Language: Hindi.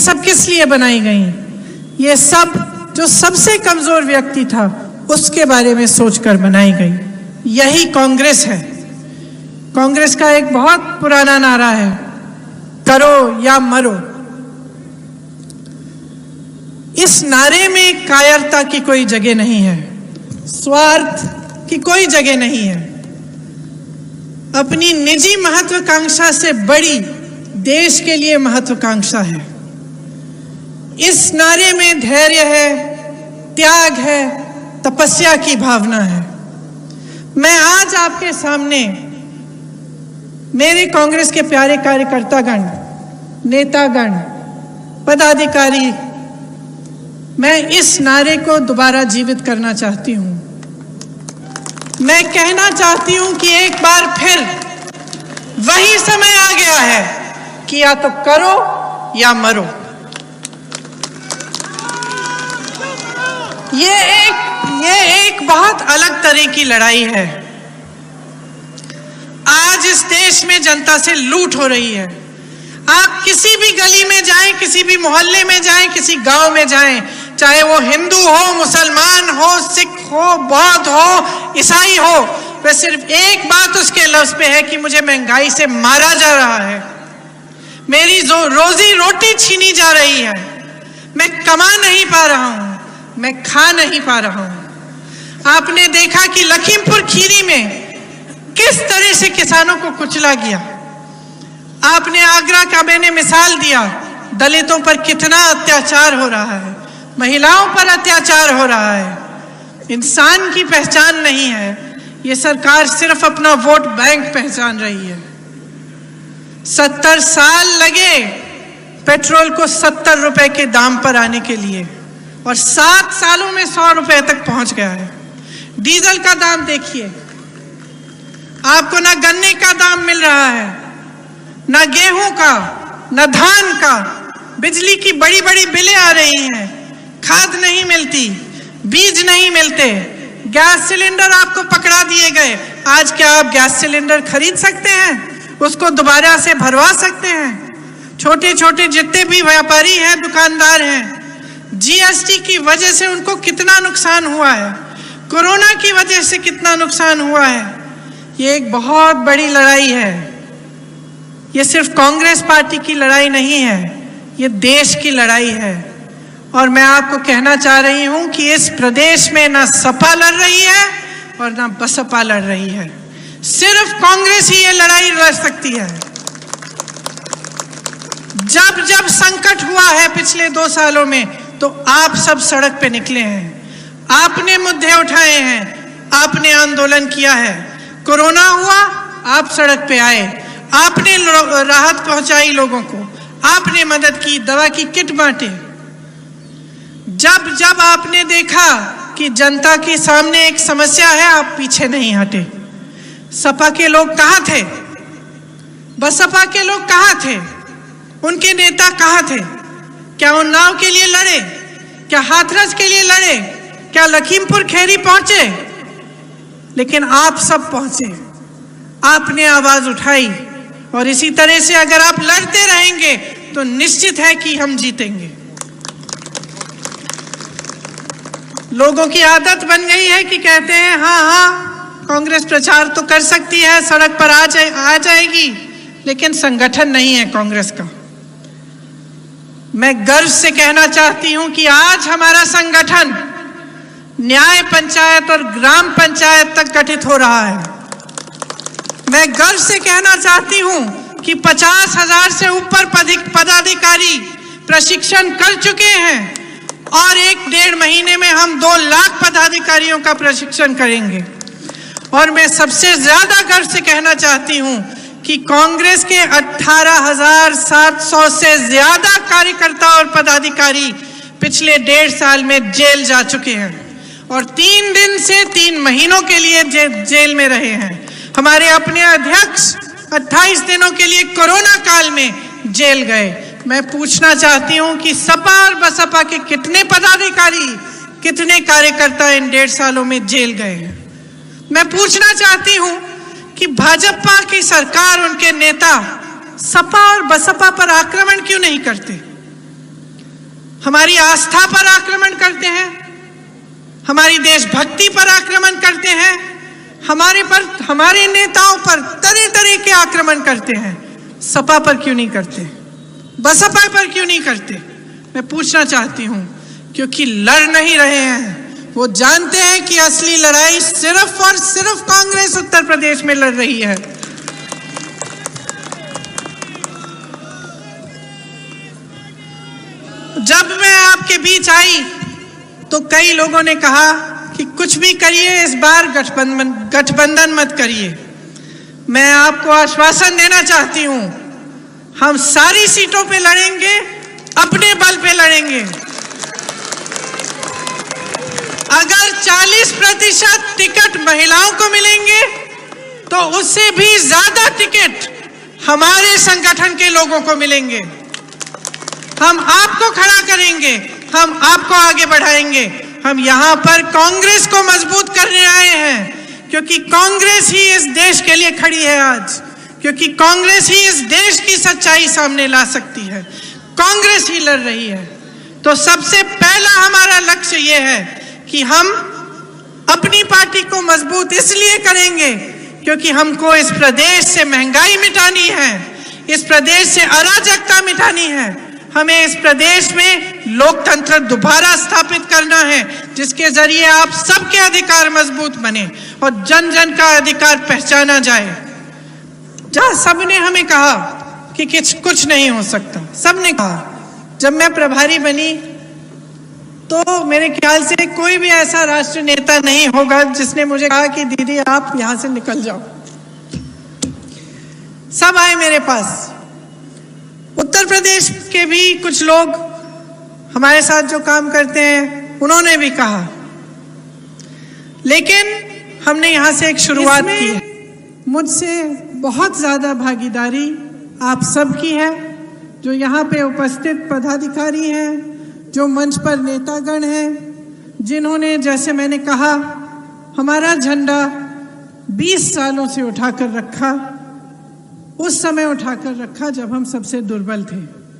सब किस लिए बनाई गई? ये सब जो सबसे कमजोर व्यक्ति था उसके बारे में सोचकर बनाई गई। यही कांग्रेस है। कांग्रेस का एक बहुत पुराना नारा है, करो या मरो। इस नारे में कायरता की कोई जगह नहीं है, स्वार्थ की कोई जगह नहीं है। अपनी निजी महत्वाकांक्षा से बड़ी देश के लिए महत्वाकांक्षा है। इस नारे में धैर्य है, त्याग है, तपस्या की भावना है। मैं आज आपके सामने मेरे कांग्रेस के प्यारे कार्यकर्तागण, नेतागण, पदाधिकारी, मैं इस नारे को दोबारा जीवित करना चाहती हूं। मैं कहना चाहती हूं कि एक बार फिर वही समय आ गया है कि या तो करो या मरो। ये एक बहुत अलग तरह की लड़ाई है। आज इस देश में जनता से लूट हो रही है। आप किसी भी गली में जाएं, किसी भी मोहल्ले में जाएं, किसी गांव में जाएं, चाहे वो हिंदू हो, मुसलमान हो, सिख हो, बौद्ध हो, ईसाई हो, वह सिर्फ एक बात उसके लफ्ज पे है कि मुझे महंगाई से मारा जा रहा है, मेरी रोजी रोटी छीनी जा रही है, मैं कमा नहीं पा रहा हूं, मैं खा नहीं पा रहा हूं। आपने देखा कि लखीमपुर खीरी में किस तरह से किसानों को कुचला गया। आपने आगरा का मैंने मिसाल दिया, दलितों पर कितना अत्याचार हो रहा है, महिलाओं पर अत्याचार हो रहा है। इंसान की पहचान नहीं है, ये सरकार सिर्फ अपना वोट बैंक पहचान रही है। 70 साल लगे पेट्रोल को 70 रुपए के दाम पर आने के लिए और 7 सालों में 100 रुपए तक पहुंच गया है। डीजल का दाम देखिए, आपको ना गन्ने का दाम मिल रहा है, ना गेहूं का, ना धान का। बिजली की बड़ी बड़ी बिलें आ रही हैं, खाद नहीं मिलती, बीज नहीं मिलते, गैस सिलेंडर आपको पकड़ा दिए गए। आज क्या आप गैस सिलेंडर खरीद सकते हैं? उसको दोबारा से भरवा सकते हैं? छोटे छोटे जितने भी व्यापारी हैं, दुकानदार हैं, जीएसटी की वजह से उनको कितना नुकसान हुआ है, कोरोना की वजह से कितना नुकसान हुआ है। ये एक बहुत बड़ी लड़ाई है। ये सिर्फ कांग्रेस पार्टी की लड़ाई नहीं है, ये देश की लड़ाई है। और मैं आपको कहना चाह रही हूं कि इस प्रदेश में ना सपा लड़ रही है और ना बसपा लड़ रही है, सिर्फ कांग्रेस ही ये लड़ाई लड़ सकती है। जब जब संकट हुआ है पिछले 2 सालों में, तो आप सब सड़क पे निकले हैं, आपने मुद्दे उठाए हैं, आपने आंदोलन किया है। कोरोना हुआ, आप सड़क पे आए, आपने राहत पहुंचाई लोगों को, आपने मदद की, दवा की किट बांटे। जब जब आपने देखा कि जनता के सामने एक समस्या है, आप पीछे नहीं हटे। सपा के लोग कहां थे? बसपा के लोग कहां थे? उनके नेता कहां थे? क्या उन्नाव के लिए लड़े? क्या हाथरस के लिए लड़े? क्या लखीमपुर खीरी पहुंचे? लेकिन आप सब पहुंचे, आपने आवाज उठाई। और इसी तरह से अगर आप लड़ते रहेंगे तो निश्चित है कि हम जीतेंगे। लोगों की आदत बन गई है कि कहते हैं हाँ कांग्रेस प्रचार तो कर सकती है, सड़क पर आ जाएगी, लेकिन संगठन नहीं है कांग्रेस का। मैं गर्व से कहना चाहती हूं कि आज हमारा संगठन न्याय पंचायत और ग्राम पंचायत तक गठित हो रहा है। मैं गर्व से कहना चाहती हूं कि 50,000 से ऊपर पदाधिकारी प्रशिक्षण कर चुके हैं और 1-1.5 महीने में हम 2 लाख पदाधिकारियों का प्रशिक्षण करेंगे। और मैं सबसे ज्यादा गर्व से कहना चाहती हूं कि कांग्रेस के 18,700 से ज्यादा कार्यकर्ता और पदाधिकारी पिछले 1.5 साल में जेल जा चुके हैं और 3 दिन से 3 महीनों के लिए जेल में रहे हैं। हमारे अपने अध्यक्ष 28 दिनों के लिए कोरोना काल में जेल गए। मैं पूछना चाहती हूं कि सपा और बसपा के कितने पदाधिकारी, कितने कार्यकर्ता इन 1.5 सालों में जेल गए हैं? मैं पूछना चाहती हूं कि भाजपा की सरकार, उनके नेता सपा और बसपा पर आक्रमण क्यों नहीं करते? हमारी आस्था पर आक्रमण करते हैं, हमारी देशभक्ति पर आक्रमण करते हैं, हमारे नेताओं पर तरह तरह के आक्रमण करते हैं। सपा पर क्यों नहीं करते? बसपा पर क्यों नहीं करते? मैं पूछना चाहती हूं, क्योंकि लड़ नहीं रहे हैं। वो जानते हैं कि असली लड़ाई सिर्फ और सिर्फ कांग्रेस उत्तर प्रदेश में लड़ रही है। जब मैं आपके बीच आई तो कई लोगों ने कहा कि कुछ भी करिए, इस बार गठबंधन मत करिए। मैं आपको आश्वासन देना चाहती हूं, हम सारी सीटों पे लड़ेंगे, अपने बल पे लड़ेंगे। अगर 40% टिकट महिलाओं को मिलेंगे तो उससे भी ज्यादा टिकट हमारे संगठन के लोगों को मिलेंगे। हम आपको खड़ा करेंगे, हम आपको आगे बढ़ाएंगे। हम यहां पर कांग्रेस को मजबूत करने आए हैं, क्योंकि कांग्रेस ही इस देश के लिए खड़ी है आज, क्योंकि कांग्रेस ही इस देश की सच्चाई सामने ला सकती है। कांग्रेस ही लड़ रही है। तो सबसे पहला हमारा लक्ष्य यह है कि हम अपनी पार्टी को मजबूत इसलिए करेंगे क्योंकि हमको इस प्रदेश से महंगाई मिटानी है, इस प्रदेश से अराजकता मिटानी है। हमें इस प्रदेश में लोकतंत्र दोबारा स्थापित करना है, जिसके जरिए आप सबके अधिकार मजबूत बने और जन जन का अधिकार पहचाना जाए। जहां सबने हमें कहा कि कुछ नहीं हो सकता, सबने कहा, जब मैं प्रभारी बनी तो मेरे ख्याल से कोई भी ऐसा राष्ट्रीय नेता नहीं होगा जिसने मुझे कहा कि दीदी आप यहां से निकल जाओ। सब आए मेरे पास। उत्तर प्रदेश के भी कुछ लोग हमारे साथ जो काम करते हैं उन्होंने भी कहा, लेकिन हमने यहां से एक शुरुआत की है। मुझसे बहुत ज्यादा भागीदारी आप सबकी है, जो यहाँ पे उपस्थित पदाधिकारी हैं, जो मंच पर नेतागण हैं, जिन्होंने, जैसे मैंने कहा, हमारा झंडा 20 सालों से उठाकर रखा। उस समय उठाकर रखा जब हम सबसे दुर्बल थे।